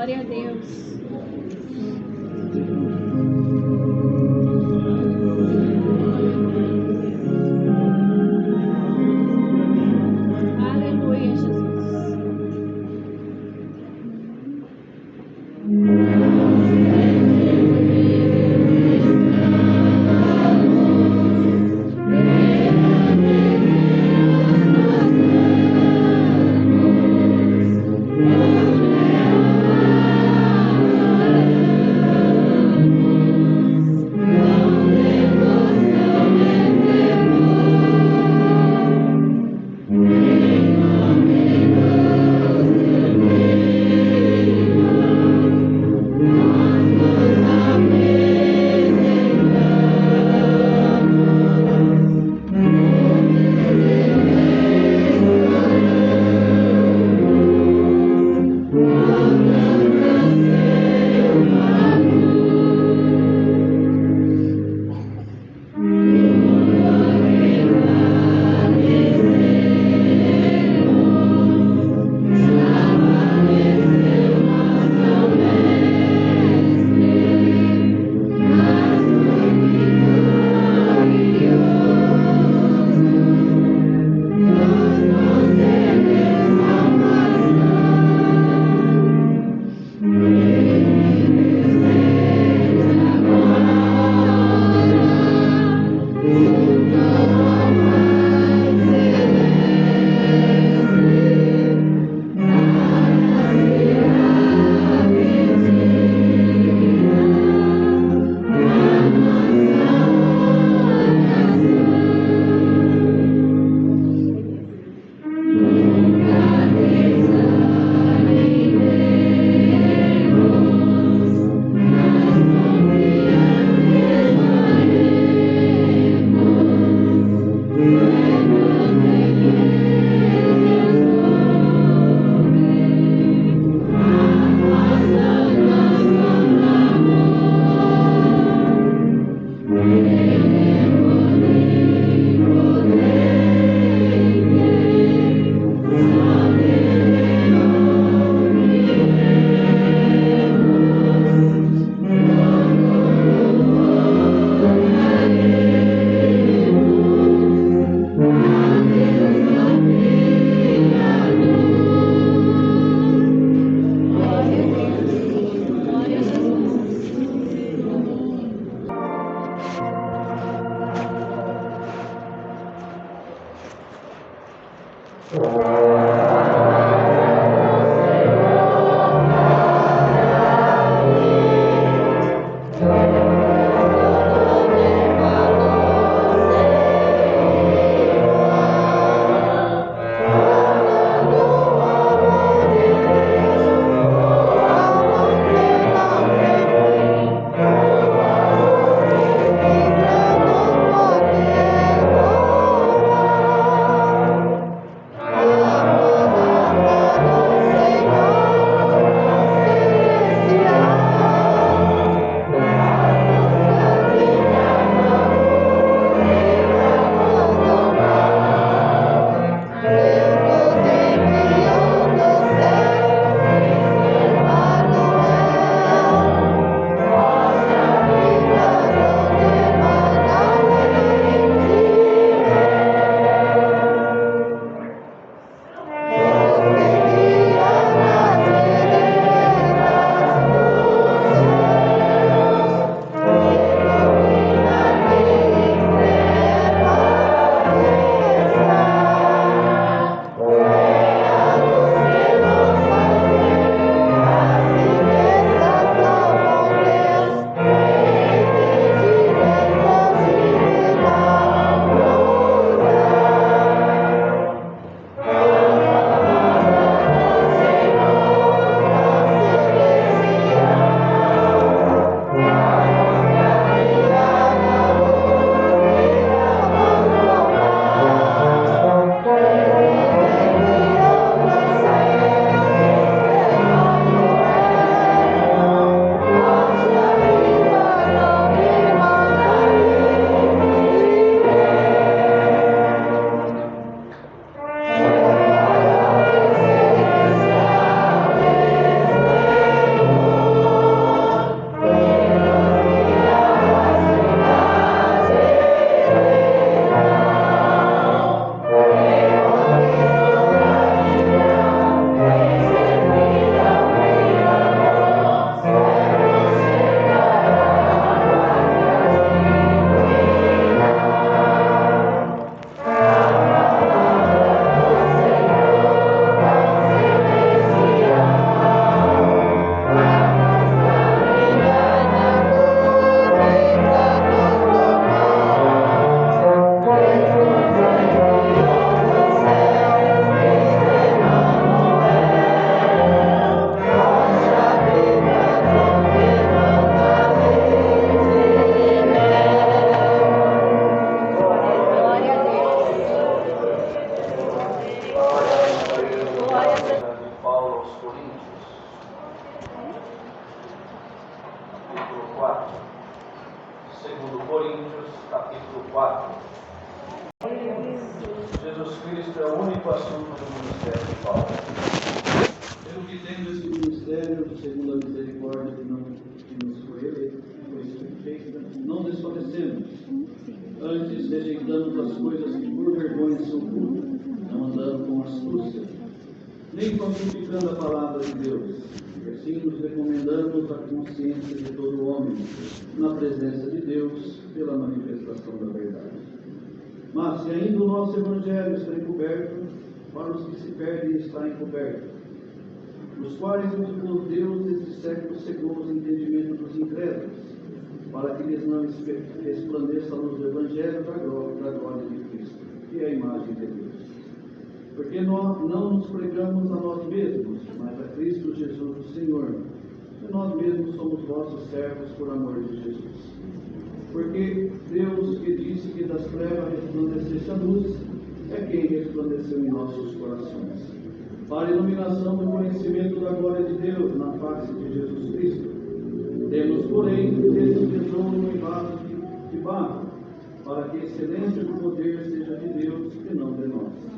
Glória a Deus. Aleluia, Jesus. 4. 2 Coríntios, capítulo 4. Jesus Cristo é o único assunto do ministério de Paulo. Pelo que tendo esse ministério, segundo a misericórdia que nos foi eleita, não desfalecemos. Antes rejeitamos as coisas que por vergonha se ocultam, não andando com astúcia, nem falsificando a palavra de Deus. E assim nos recomendamos a consciência de todo homem, na presença de Deus, pela manifestação da verdade. Mas se ainda o nosso Evangelho está encoberto, para os que se perdem está encoberto, os quais nos Deus esse século cegou os entendimentos dos incrédulos, para que lhes não resplandeça a luz do Evangelho da glória de Cristo, que é a imagem de Deus. Porque nós não nos pregamos a nós mesmos, mas a Cristo Jesus, o Senhor, e nós mesmos somos vossos servos por amor de Jesus. Porque Deus, que disse que das trevas resplandecesse a luz, é quem resplandeceu em nossos corações, para a iluminação do conhecimento da glória de Deus na face de Jesus Cristo. Temos, porém, esse tesouro em vaso de barro, para que a excelência do poder seja de Deus e não de nós.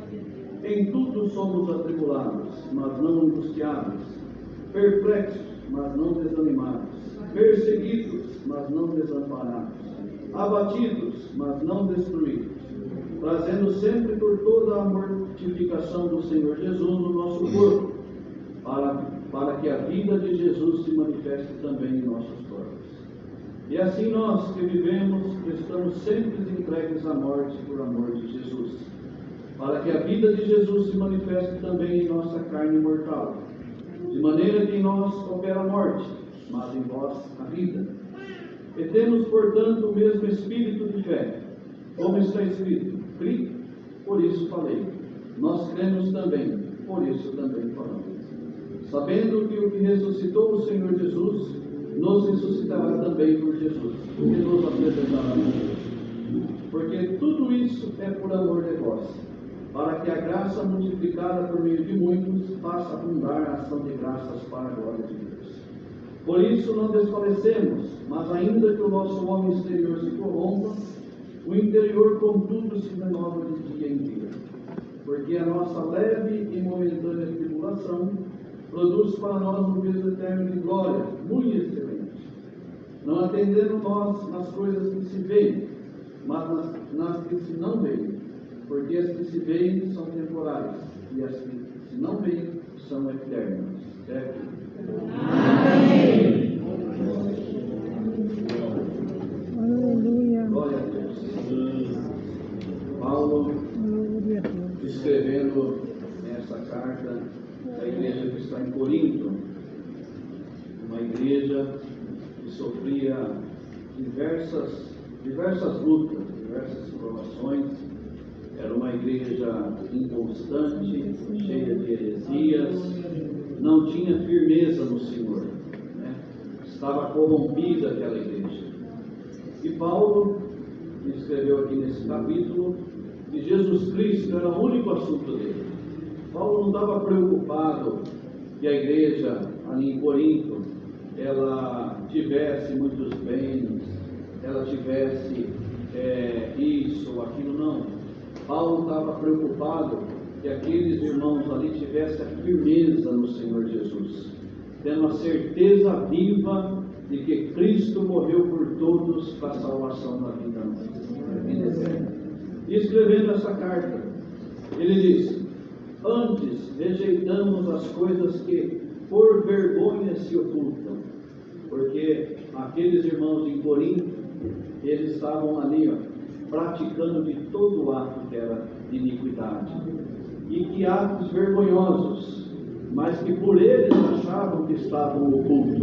Em tudo somos atribulados, mas não angustiados, perplexos, mas não desanimados, perseguidos, mas não desamparados, abatidos, mas não destruídos, trazendo sempre por toda a mortificação do Senhor Jesus no nosso corpo, para que a vida de Jesus se manifeste também em nossos corpos. E assim nós que vivemos, estamos sempre entregues à morte por amor de Jesus, para que a vida de Jesus se manifeste também em nossa carne mortal, de maneira que em nós opera a morte, mas em vós a vida. E temos, portanto, o mesmo espírito de fé, como está escrito: cri, por isso falei. Nós cremos também, por isso também falamos. Sabendo que o que ressuscitou o Senhor Jesus, nos ressuscitará também por Jesus, e nos apresentará a Deus. Porque tudo isso é por amor de vós, para que a graça multiplicada por meio de muitos faça abundar a ação de graças para a glória de Deus. Por isso não desfalecemos, mas ainda que o nosso homem exterior se corrompa, o interior contudo se renova de dia em dia. Porque a nossa leve e momentânea tribulação produz para nós um peso eterno de glória, muito excelente. Não atendendo nós nas coisas que se veem, mas nas que se não veem. Porque as que se veem são temporais, e as que se não veem são eternas. Certo? Amém. Aleluia. Glória a Deus. Paulo, escrevendo essa carta à igreja que está em Corinto, uma igreja que sofria diversas lutas, diversas provações. Era uma igreja inconstante, cheia de heresias, não tinha firmeza no Senhor, né? Estava corrompida aquela igreja. E Paulo escreveu aqui nesse capítulo que Jesus Cristo era o único assunto dele. Paulo não estava preocupado que a igreja ali em Corinto ela tivesse muitos bens, ela tivesse isso ou aquilo, não. Paulo estava preocupado que aqueles irmãos ali tivessem a firmeza no Senhor Jesus, tendo a certeza viva de que Cristo morreu por todos para a salvação da vida eterna. E escrevendo essa carta, ele diz: antes rejeitamos as coisas que por vergonha se ocultam, porque aqueles irmãos em Corinto, eles estavam ali, praticando de todo ato que era de iniquidade, e que atos vergonhosos, mas que por eles achavam que estavam ocultos,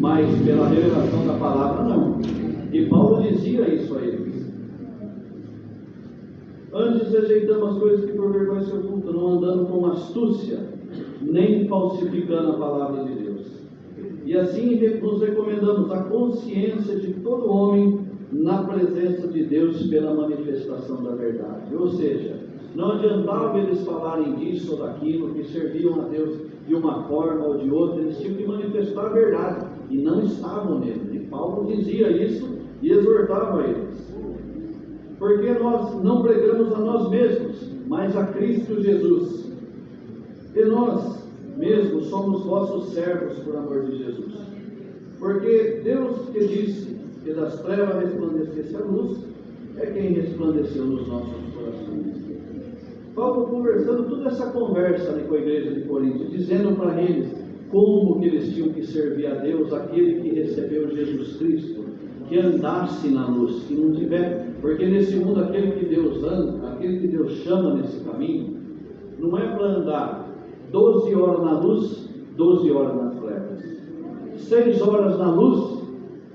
mas pela revelação da palavra não. E Paulo dizia isso a eles: antes rejeitamos as coisas que por vergonha se ocultam, não andando com astúcia, nem falsificando a palavra de Deus. E assim nos recomendamos a consciência de todo homem na presença de Deus pela manifestação da verdade. Ou seja, não adiantava eles falarem disso ou daquilo, que serviam a Deus de uma forma ou de outra, eles tinham que manifestar a verdade, e não estavam nele. Paulo dizia isso e exortava eles. Porque nós não pregamos a nós mesmos, mas a Cristo Jesus. E nós mesmos somos vossos servos por amor de Jesus. Porque Deus que disse que das trevas resplandecesse a luz, é quem resplandeceu nos nossos corações. Paulo conversando toda essa conversa ali com a igreja de Corinto, dizendo para eles como que eles tinham que servir a Deus, aquele que recebeu Jesus Cristo, que andasse na luz, que não tiver, porque nesse mundo aquele que Deus anda, aquele que Deus chama nesse caminho, não é para andar 12 horas na luz, 12 horas nas trevas, 6 horas na luz,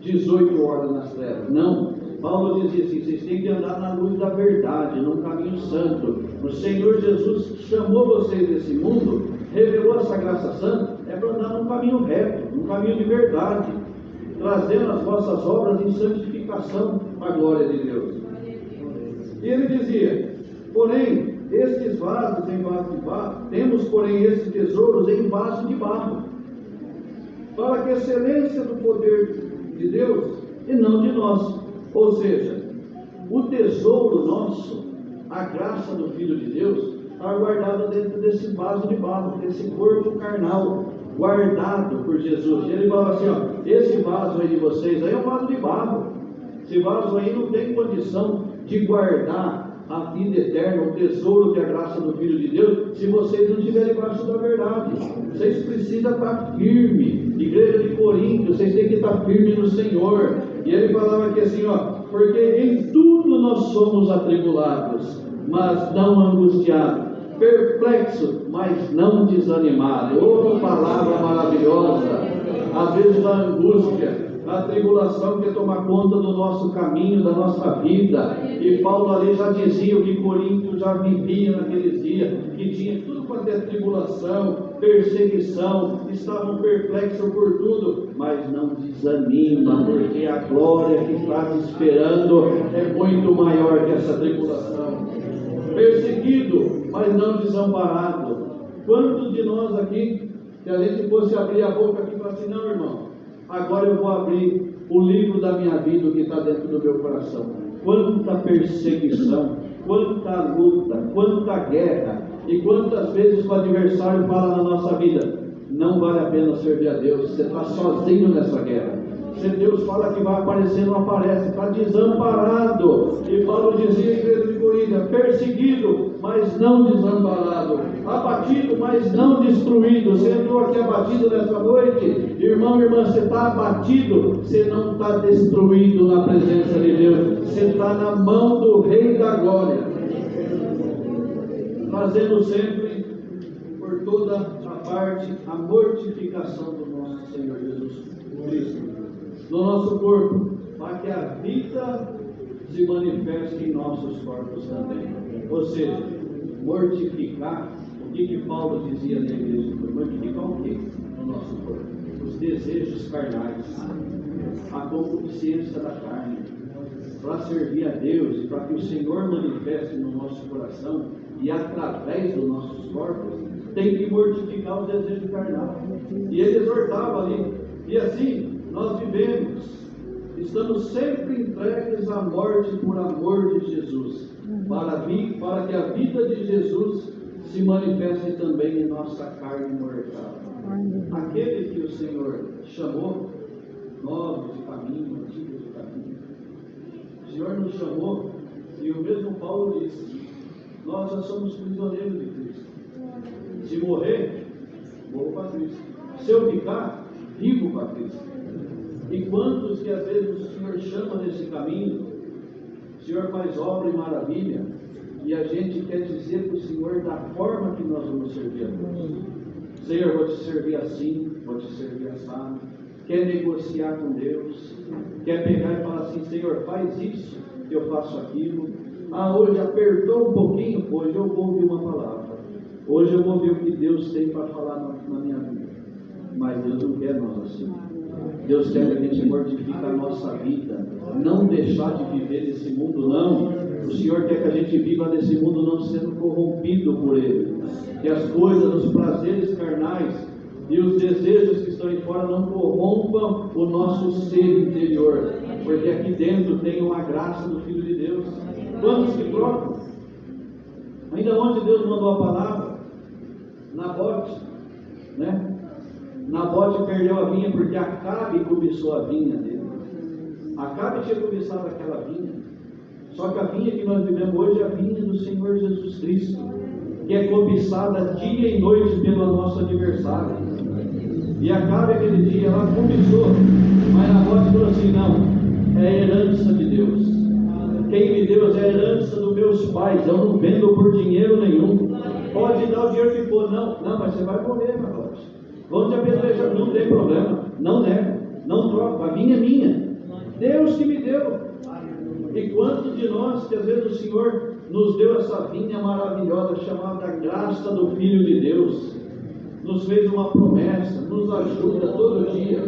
18 horas nas trevas. Não, Paulo dizia assim: vocês têm que andar na luz da verdade, num caminho santo. O Senhor Jesus chamou vocês desse mundo, revelou essa graça santa, é para andar num caminho reto, num caminho de verdade, trazendo as vossas obras em santificação à glória de Deus. E ele dizia: porém, estes vasos em vaso de barro, temos porém esses tesouros em vaso de barro, para que a excelência do poder de Deus e não de nós. Ou seja, o tesouro nosso, a graça do Filho de Deus, está guardada dentro desse vaso de barro, desse corpo carnal, guardado por Jesus. E ele fala assim: ó, esse vaso aí de vocês aí é um vaso de barro. Esse vaso aí não tem condição de guardar a vida eterna, o tesouro que é a graça do Filho de Deus, se vocês não estiverem debaixo da verdade. Vocês precisam estar firmes. Igreja de Corinto, vocês têm que estar firmes no Senhor. E ele falava aqui assim, ó: porque em tudo nós somos atribulados, mas não angustiados, perplexos, mas não desanimados. Outra palavra maravilhosa. Às vezes a angústia, a tribulação quer tomar conta do nosso caminho, da nossa vida. E Paulo ali já dizia o que Corinto já vivia naqueles dias, que tinha tudo quanto é tribulação, perseguição, estavam perplexos por tudo, mas não desanima, porque a glória que está te esperando é muito maior que essa tribulação. Perseguido, mas não desamparado. Quantos de nós aqui, se a gente fosse abrir a boca aqui e falar assim: não, irmão, agora eu vou abrir o livro da minha vida, o que está dentro do meu coração. Quanta perseguição, quanta luta, quanta guerra, e quantas vezes o adversário fala na nossa vida: não vale a pena servir a Deus, você está sozinho nessa guerra. Se Deus fala que vai aparecer, não aparece, está desamparado. E Paulo dizia, igreja de Corinto: perseguido, mas não desamparado, abatido, mas não destruído. Você entrou aqui abatido nessa noite, irmão, irmã, você está abatido, você não está destruído na presença de Deus, você está na mão do Rei da Glória, trazendo sempre por toda a parte a mortificação do nosso Senhor Jesus Cristo no nosso corpo, para que a vida se manifeste em nossos corpos também. Ou seja, mortificar, o que Paulo dizia na igreja? Mortificar o que no nosso corpo? Os desejos carnais, a concupiscência da carne, para servir a Deus e para que o Senhor manifeste no nosso coração e através dos nossos corpos, tem que mortificar os desejos carnais. E ele exortava ali, e assim nós vivemos, estamos sempre entregues à morte por amor de Jesus, para que a vida de Jesus se manifeste também em nossa carne mortal. Aquele que o Senhor chamou, novos de caminho, antigos de caminho, o Senhor nos chamou, e o mesmo Paulo disse: nós já somos prisioneiros de Cristo. Se morrer, morro para Cristo. Se eu ficar, vivo para Cristo. E quantos que às vezes o Senhor chama nesse caminho, o Senhor faz obra e maravilha, e a gente quer dizer para o Senhor da forma que nós vamos servir a Deus. Senhor, vou te servir assim, vou te servir assado. Quer negociar com Deus, quer pegar e falar assim: Senhor, faz isso, que eu faço aquilo. Ah, hoje apertou um pouquinho, hoje eu vou ouvir uma palavra. Hoje eu vou ver o que Deus tem para falar na minha vida. Mas Deus não quer nós assim. Deus quer que a gente mortifique a nossa vida, não deixar de viver nesse mundo, não. O Senhor quer que a gente viva nesse mundo não sendo corrompido por Ele, que as coisas, os prazeres carnais e os desejos que estão em fora não corrompam corrompam o nosso ser interior, porque aqui dentro tem uma graça do Filho de Deus. Quantos que trocam? Ainda ontem Deus mandou a palavra, Nabote, né? Nabote perdeu a vinha porque Acabe cobiçou a vinha dele. Acabe tinha cobiçado aquela vinha. Só que a vinha que nós vivemos hoje é a vinha do Senhor Jesus Cristo, que é cobiçada dia e noite pelo nosso adversário. E Acabe aquele dia, ela cobiçou, mas Nabote falou assim: não, é herança de Deus. Quem me deu é a herança dos meus pais, eu não vendo por dinheiro nenhum. Pode dar o dinheiro que for, não, mas você vai morrer, Nabote. Vão te apedrejar, não tem problema, não nego, não troco, a vinha é minha, Deus que me deu. E quantos de nós, que às vezes o Senhor nos deu essa vinha maravilhosa, chamada graça do Filho de Deus, nos fez uma promessa, nos ajuda todo dia,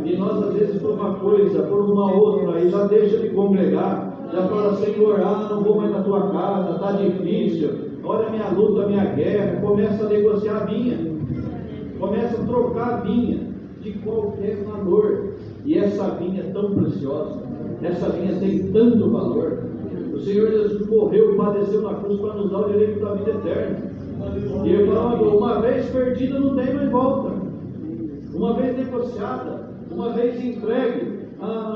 e nós às vezes por uma coisa, por uma outra, aí já deixa de congregar, já fala: Senhor, não vou mais na tua casa, está difícil, olha a minha luta, a minha guerra, começa a negociar a vinha, começa a trocar a vinha de qualquer valor. E essa vinha é tão preciosa, essa vinha tem tanto valor. O Senhor Jesus morreu e padeceu na cruz para nos dar o direito da vida eterna. E eu falo: uma vez perdida não tem mais volta, uma vez negociada, uma vez entregue.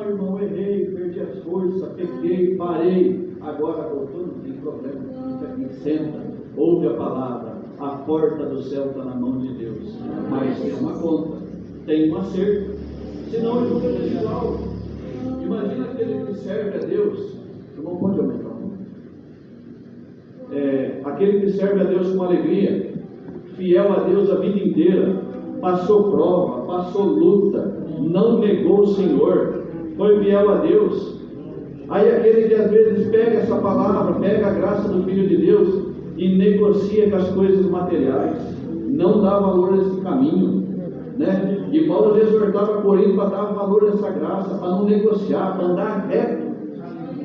Irmão, errei, perdi as forças, pequei, parei, agora voltou, não tem problema, fica aqui, senta, ouve a palavra. A porta do céu está na mão de Deus, mas tem uma conta, tem um acerto, senão ele fica desigual. Imagina aquele que serve a Deus, não pode aumentar o nome. Aquele que serve a Deus com alegria, fiel a Deus a vida inteira, passou prova, passou luta, não negou o Senhor, foi fiel a Deus. Aí aquele que às vezes pega essa palavra, pega a graça do Filho de Deus e negocia com as coisas materiais, não dá valor a esse caminho, né? E Paulo exortava Corinto para dar valor a essa graça, para não negociar, para andar reto.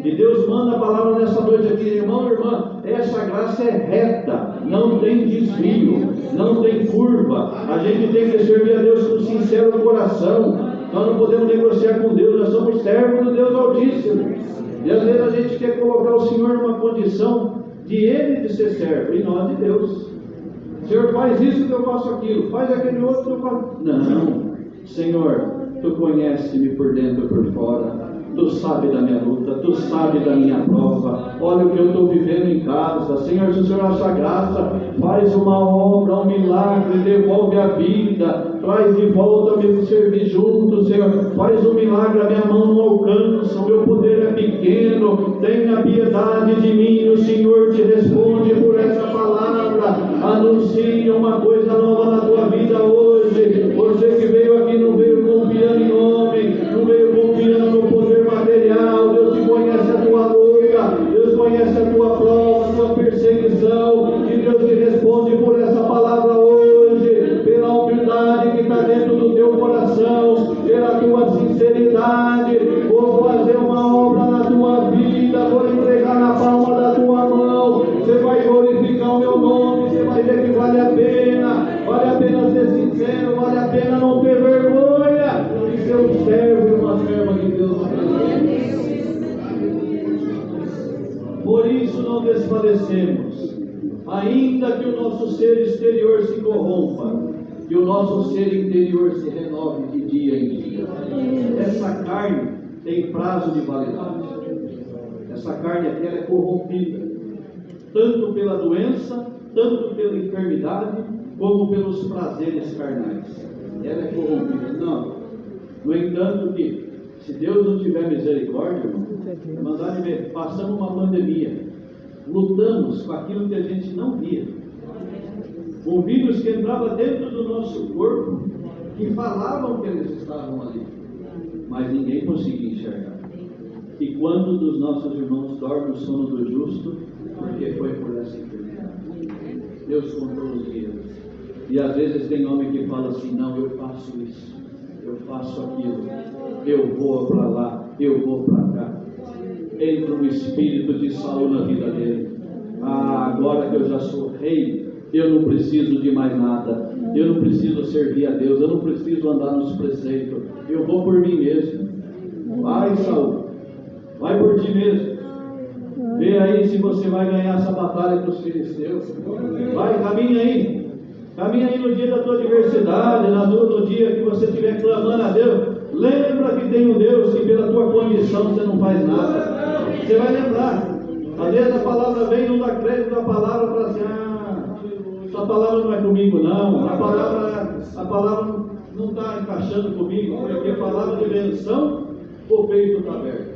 E Deus manda a palavra nessa noite aqui: irmão, irmã, essa graça é reta, não tem desvio, não tem curva. A gente tem que servir a Deus com sincero coração. Nós não podemos negociar com Deus, nós somos servos do Deus Altíssimo. E às vezes a gente quer colocar o Senhor numa condição de Ele de ser servo e nós de Deus. Senhor, faz isso que eu faço aquilo, faz aquele outro que eu faço. Não, Senhor, Tu conhece-me por dentro e por fora. Tu sabe da minha luta, Tu sabe da minha prova. Olha o que eu estou vivendo em casa. Senhor, se o Senhor achar graça, faz uma obra, um milagre, devolve a vida, traz de volta me servir junto, Senhor. Faz um milagre, a minha mão não alcança, o meu poder é pequeno. Tenha piedade de mim. O Senhor te responde por essa palavra. Anuncia uma coisa nova na tua vida hoje. Você que veio aqui não veio confiando em homem, não veio confiando no poder material. Deus te conhece a tua luta, Deus conhece a tua prova, a tua perseguição, e Deus te responde por essa palavra hoje, pela humildade que está dentro do teu coração, pela tua sinceridade. Vou fazer uma obra na tua vida, vou entregar na palma da tua mão, você vai glorificar o meu nome, você vai ver que vale a pena ser sincero, vale a pena não ter vergonha de ser um servo e uma serva de Deus. Por isso não desfalecemos, ainda que o nosso ser exterior se corrompa, que o nosso ser interior se renove de dia em dia. Essa carne tem prazo de validade. Essa carne aqui ela é corrompida, tanto pela doença, tanto pela enfermidade, como pelos prazeres carnais. Ela é corrompida. Não. No entanto, que se Deus não tiver misericórdia, irmão, mandar ver, passamos uma pandemia, lutamos com aquilo que a gente não via. Um vírus que entrava dentro do nosso corpo, que falavam que eles estavam ali, mas ninguém conseguia enxergar. E quando dos nossos irmãos dorme o sono do justo, porque foi por essa enfermidade. Deus contou os dias. E às vezes tem homem que fala assim: não, eu faço isso, eu faço aquilo, eu vou para lá, eu vou para cá. Entra um espírito de Saul na vida dele. Agora que eu já sou rei, eu não preciso de mais nada, eu não preciso servir a Deus, eu não preciso andar nos preceitos, eu por mim mesmo. Vai, Saul, vai por ti mesmo. Vê aí se você vai ganhar essa batalha para os filisteus. Vai, caminha aí. Caminha aí no dia da tua adversidade, no dia que você estiver clamando a Deus. Lembra que tem um Deus que pela tua condição você não faz nada. Você vai lembrar. Às vezes a palavra vem e não dá crédito à palavra para assim, essa palavra não é comigo não. A palavra não está encaixando comigo, porque a palavra de benção, o peito está aberto.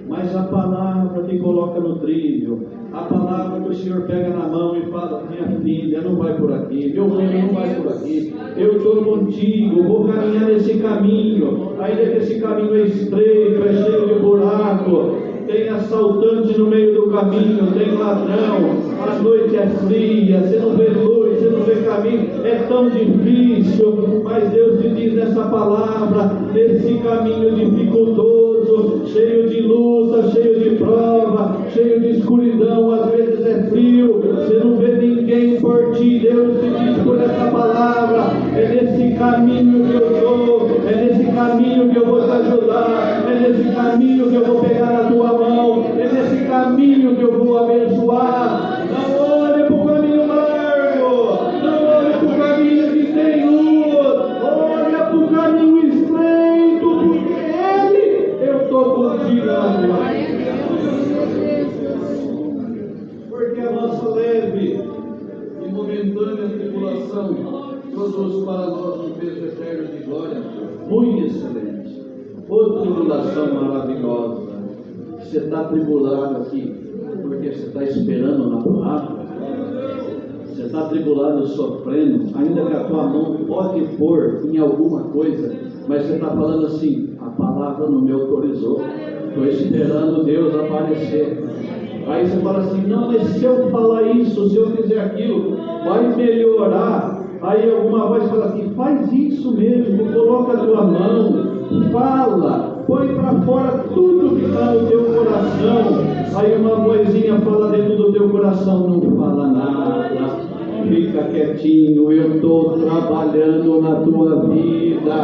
Mas a palavra que coloca no trilho, a palavra que o Senhor pega na mão e fala: minha filha, não vai por aqui, meu filho, não vai por aqui, eu estou contigo, vou caminhar nesse caminho, ainda que esse caminho é estreito, é cheio de buraco, tem assaltante no meio do caminho, tem ladrão, a noite é fria, você não vê luz, você não vê caminho, é tão difícil, mas Deus te diz nessa palavra, nesse caminho dificultoso, cheio de luta, cheio de prova, cheio de escuridão, às vezes é frio, você não vê ninguém por ti, Deus te diz por essa palavra, é nesse caminho que eu estou, é nesse caminho que eu vou te ajudar, é nesse caminho que eu vou pegar na tua mão, é nesse caminho que eu vou abençoar. Não olhe para o caminho largo, não olhe para o caminho que tem luz, olha para o caminho estreito, porque Ele, eu estou contigo na tua vida. Porque a nossa leve e momentânea tribulação produz para nós um peso eterno de glória muito excelente. Outra tribulação maravilhosa. Você está tribulado aqui porque você está esperando na palavra. Você está tribulado, sofrendo, ainda que a tua mão pode pôr em alguma coisa, mas você está falando assim: a palavra não me autorizou, estou esperando Deus aparecer. Aí você fala assim: não, mas se eu falar isso, se eu fizer aquilo, vai melhorar. Aí alguma voz fala assim: faz isso mesmo, coloca a tua mão, fala, põe para fora tudo que está no teu coração. Aí uma vozinha fala dentro do teu coração: não fala nada, fica quietinho, eu estou trabalhando na tua vida.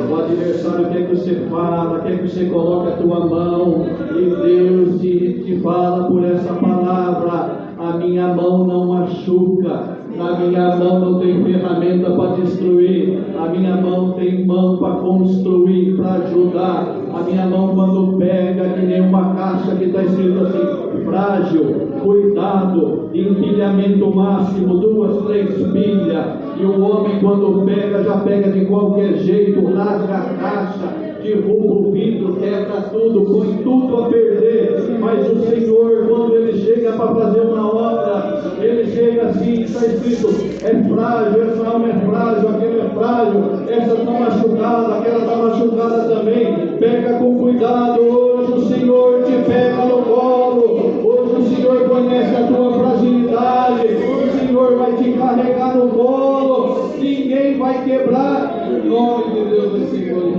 O adversário quer que você fala, quer que você coloque a tua mão, e Deus te fala por essa palavra: a minha mão não machuca, a minha mão não tem ferramenta para destruir, a minha mão tem mão para construir, para ajudar. A minha mão, quando pega, que nem uma caixa que está escrito assim: frágil, cuidado, empilhamento máximo, 2, 3 pilhas. E o homem, quando pega, já pega de qualquer jeito, rasga a caixa, derruba o vidro, quebra tudo, põe tudo a perder. Mas o Senhor, quando Ele chega para fazer uma obra, Ele chega assim, está escrito: é frágil, essa alma é frágil, aquela é frágil, essa está machucada, aquela está machucada também. Pega com cuidado, hoje o Senhor te pega no colo, hoje o Senhor conhece a tua fragilidade, o Senhor vai te carregar no colo, ninguém vai quebrar, em nome de Deus esse Senhor.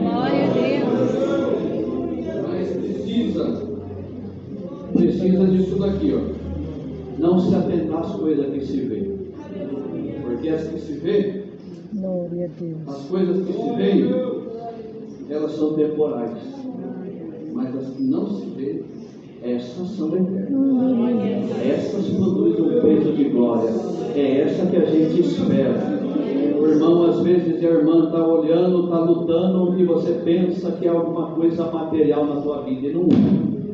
Mas precisa disso daqui, ó. Não se atentar às coisas que se vê, porque as que se vê, as coisas que se veem, elas são temporais, mas as que não se vê, essas são eternas. Essas produzem um peso de glória. É essa que a gente espera. O irmão, às vezes a irmã está olhando, está lutando, e você pensa que é alguma coisa material na tua vida, e não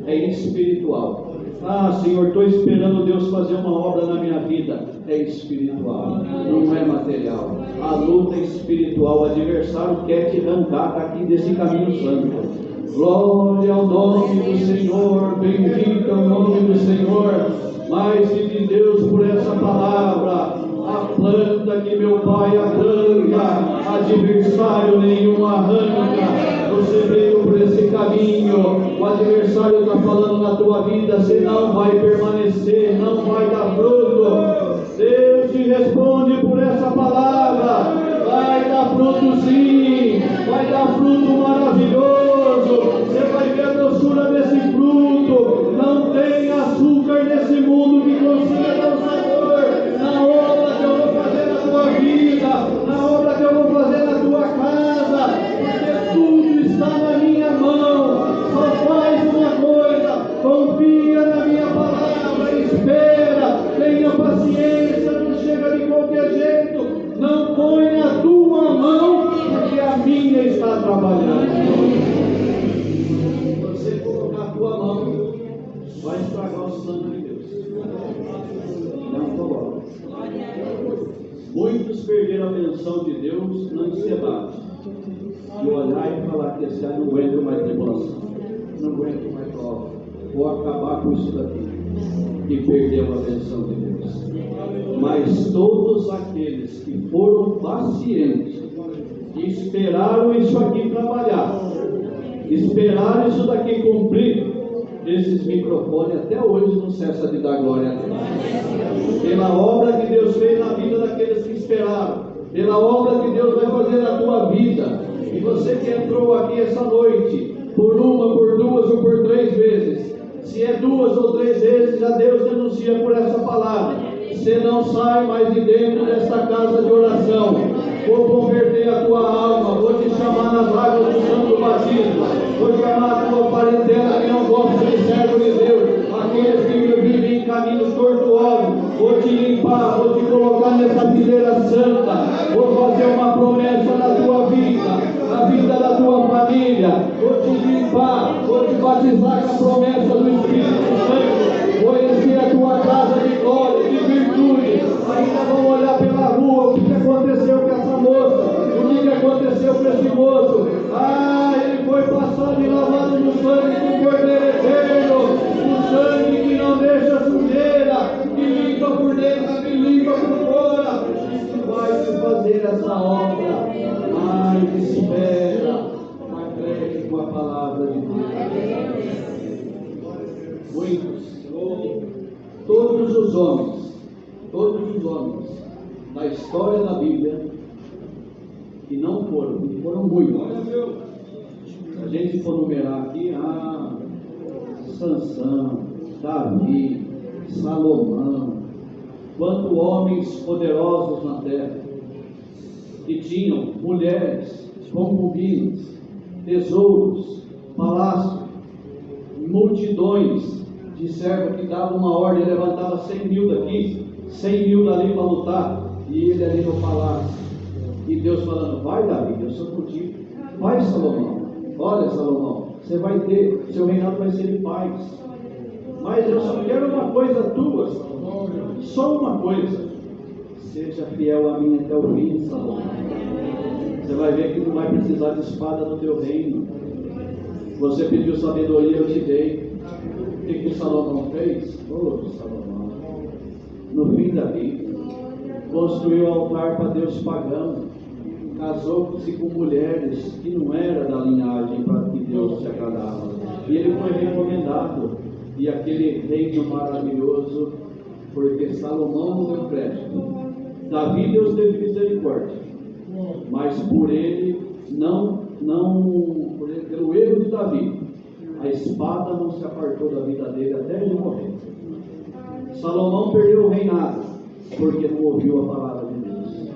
é. É espiritual. Ah, Senhor, estou esperando Deus fazer uma obra na minha vida. É espiritual, não é material. A luta é espiritual. O adversário quer te arrancar daqui desse caminho santo. Glória ao nome do Senhor, bendito é o nome do Senhor. Mas de Deus por essa palavra. A planta que meu Pai arranca, adversário nenhum arranca. Você veio por esse caminho, o adversário está falando na tua vida: você não vai permanecer, não vai dar fruto. Deus te responde por essa palavra: vai dar fruto sim, vai dar fruto maravilhoso. Você vai ver a doçura desse fruto. Não tem açúcar nesse mundo que consiga dar sabor na obra que eu vou fazer na tua vida, na obra que eu vou fazer na tua casa, porque tudo está vai estragar o sangue de Deus. Não coloca. Muitos perderam a benção de Deus na ansiedade. E olhar e falar que esse ano não aguento mais tribulação, não aguento mais prova, vou acabar com isso daqui. E perdeu a benção de Deus. Mas todos aqueles que foram pacientes, que esperaram isso aqui trabalhar, esperaram isso daqui cumprir, esses microfones até hoje não cessam de dar glória a Deus. Pela obra que Deus fez na vida daqueles que esperaram, pela obra que Deus vai fazer na tua vida. E você que entrou aqui essa noite, por uma, por duas ou por 3 vezes, se é 2 ou 3 vezes, já Deus denuncia por essa palavra. Você não sai mais de dentro desta casa de oração. Vou converter a tua alma, vou te chamar nas águas do santo batismo, vou chamar a tua parentela que não gosta de servo de Deus, aqueles que vivem em caminhos tortuosos. Vou te limpar, vou te colocar nessa fileira santa, vou fazer uma promessa na tua vida, na vida da tua família, vou te limpar, vou te batizar com a promessa do Espírito Santo, vou encher a tua casa de glória, de virtude. Ainda vão olhar pela rua o que aconteceu com essa moça, o que aconteceu com esse moço. Ele foi passado e lavado no sangue do Cordeiro Eterno, o sangue que não deixa sujeira, que limpa por dentro, que limpa por fora, e que vai te fazer essa obra. Mas espera, acredite com a palavra de Deus. Muitos, todos os homens da história da Bíblia, que não foram muitos. Se a gente for numerar aqui, Sansão, Davi, Salomão, quantos homens poderosos na terra, que tinham mulheres, concubinas, tesouros, palácios, multidões de servos que davam uma ordem, levantava 100 mil daqui, 100 mil dali para lutar, e ele ali no palácio, e Deus falando: vai Davi, eu sou contigo, vai Salomão, olha Salomão, você vai ter, seu reinado vai ser em paz, mas eu só quero uma coisa tua, só uma coisa: seja fiel a mim até o fim, Salomão. Você vai ver que não vai precisar de espada no teu reino. Você pediu sabedoria, eu te dei. O que Salomão fez? Salomão, no fim da vida, construiu altar para Deus pagão, casou-se com mulheres que não eram da linhagem para que Deus se agradava, e ele foi recomendado, e aquele reino maravilhoso, porque Salomão não deu crédito. Davi Deus teve misericórdia, mas por ele pelo erro de Davi, a espada não se apartou da vida dele até ele morrer. Salomão perdeu o reinado porque não ouviu a palavra de Deus.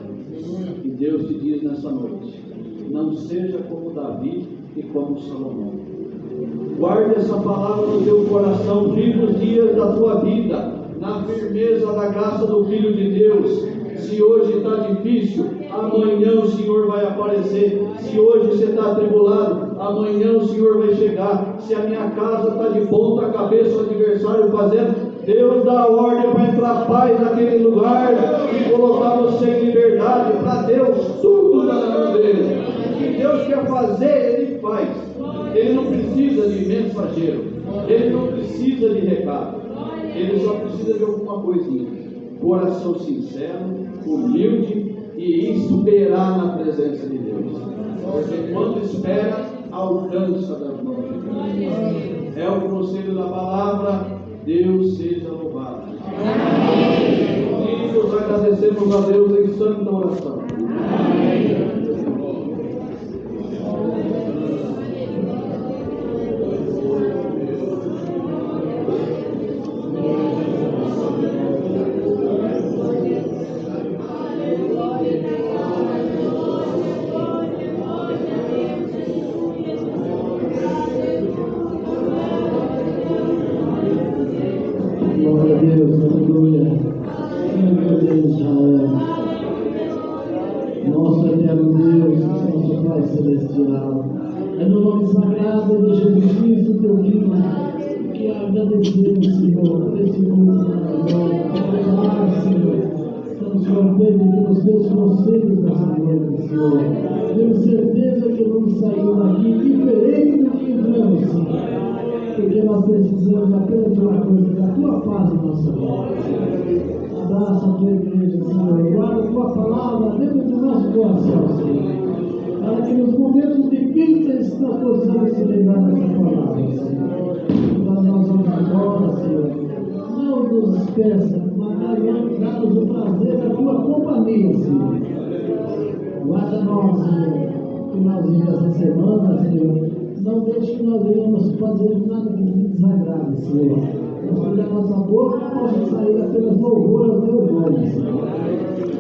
E Deus te diz nessa noite: não seja como Davi e como Salomão. Guarde essa palavra no teu coração, viva os dias da tua vida na firmeza da graça do Filho de Deus. Se hoje está difícil, amanhã o Senhor vai aparecer. Se hoje você está atribulado, amanhã o Senhor vai chegar. Se a minha casa está de ponta cabeça, o adversário fazendo, Deus dá a ordem para entrar paz naquele lugar e colocar você em liberdade. Para Deus, tudo está na mão dele. O que Deus quer fazer, Ele faz. Ele não precisa de mensageiro, Ele não precisa de recado, Ele só precisa de alguma coisinha. Coração sincero, humilde e esperar na presença de Deus. Porque quando espera, alcança das mãos de Deus. É o conselho da palavra. Deus seja louvado. E nos agradecemos a Deus em santa oração. Glória a Deus, aleluia. Meu Deus, Israel. Nosso eterno Deus, nosso Pai Celestial. É no nome sagrado de Jesus Cristo, teu Filho, que e agradecemos, Senhor, por esse mundo maravilhoso. Obrigado, Senhor. Estamos contentes pelos teus conselhos nessa noite, Senhor. Temos certeza que vamos sair daqui diferente do que entramos, Senhor. Porque nós precisamos apenas de uma coisa, da tua paz em nossa vida. Abraça a tua igreja, Senhor. Guarda a tua palavra dentro do nosso coração, Senhor. Para que nos momentos difíceis nós possamos se lembrar dessa palavra, Senhor. Quando nós vamos embora, Senhor, não nos esqueça, mas dá-nos o prazer da tua companhia, Senhor. Guarda nós, Senhor, que nós vimos essa semana, Senhor. Não deixe que nós venhamos fazer nada que nos desagrade, Senhor. Mas a nossa boca possa sair apenas louvor ao teu nome, Senhor.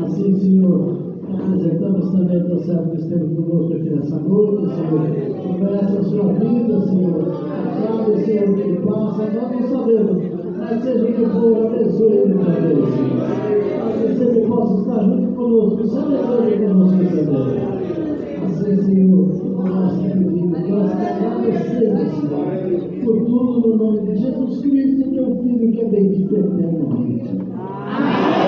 Assim, Senhor, apresentamos também o teu servo que esteve conosco aqui nessa noite, Senhor. Oferece a sua vida, Senhor. Sabe, Senhor, o que ele passa, nós não sabemos. Mas seja o que for, abençoe ele também, Senhor. Para que sempre possa estar junto conosco, celebrando conosco também. Assim, Senhor, nós te pedimos, nós te agradecemos, Senhor, por tudo no nome de Jesus Cristo, teu Filho, que é bendito eternamente. Amém.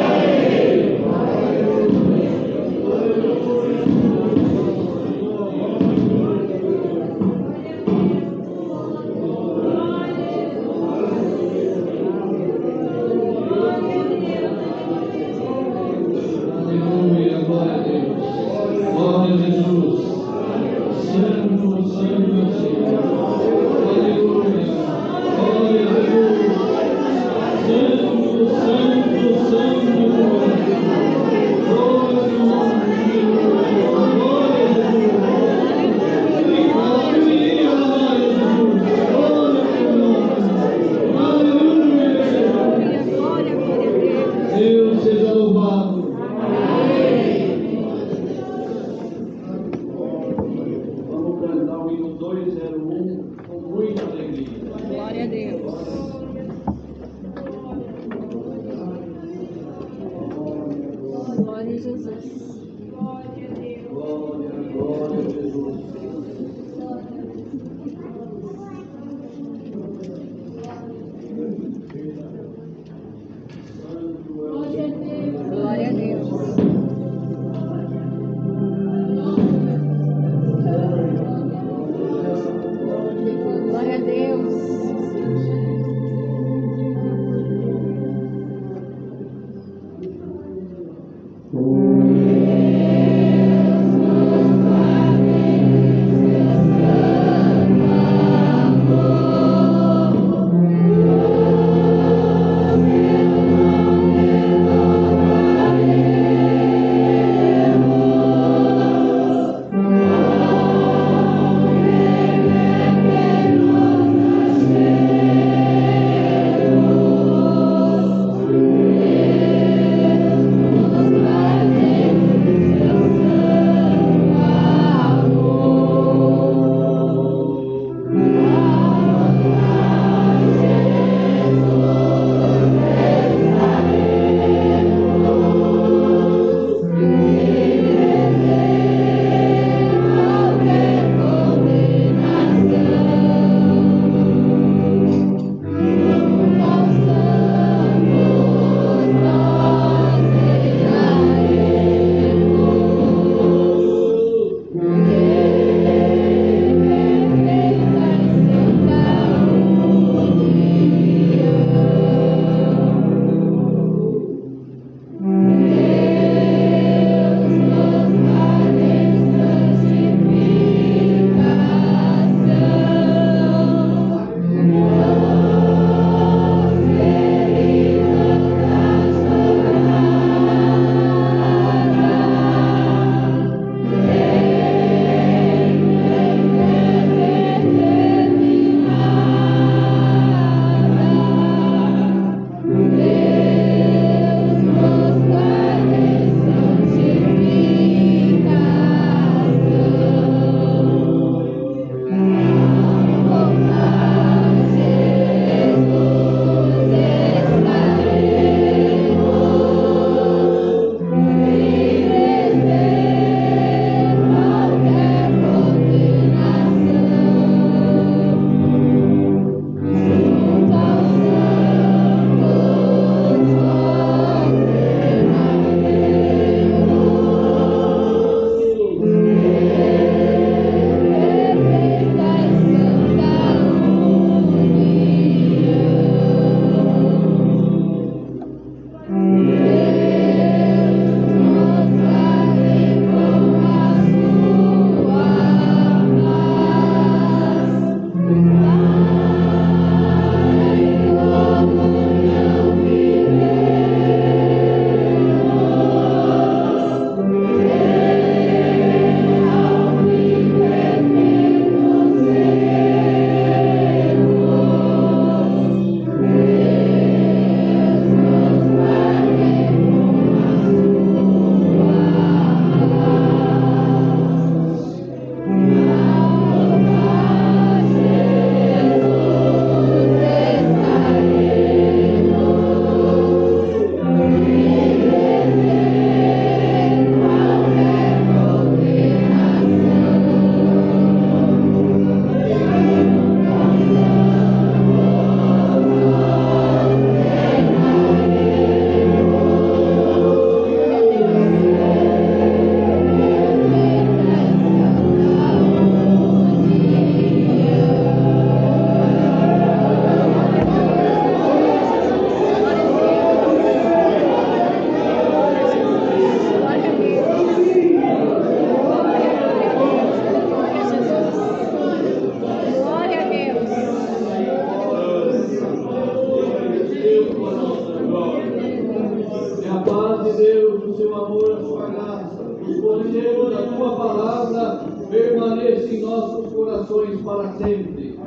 conhecemos a tua palavra permaneça em nossos corações para sempre.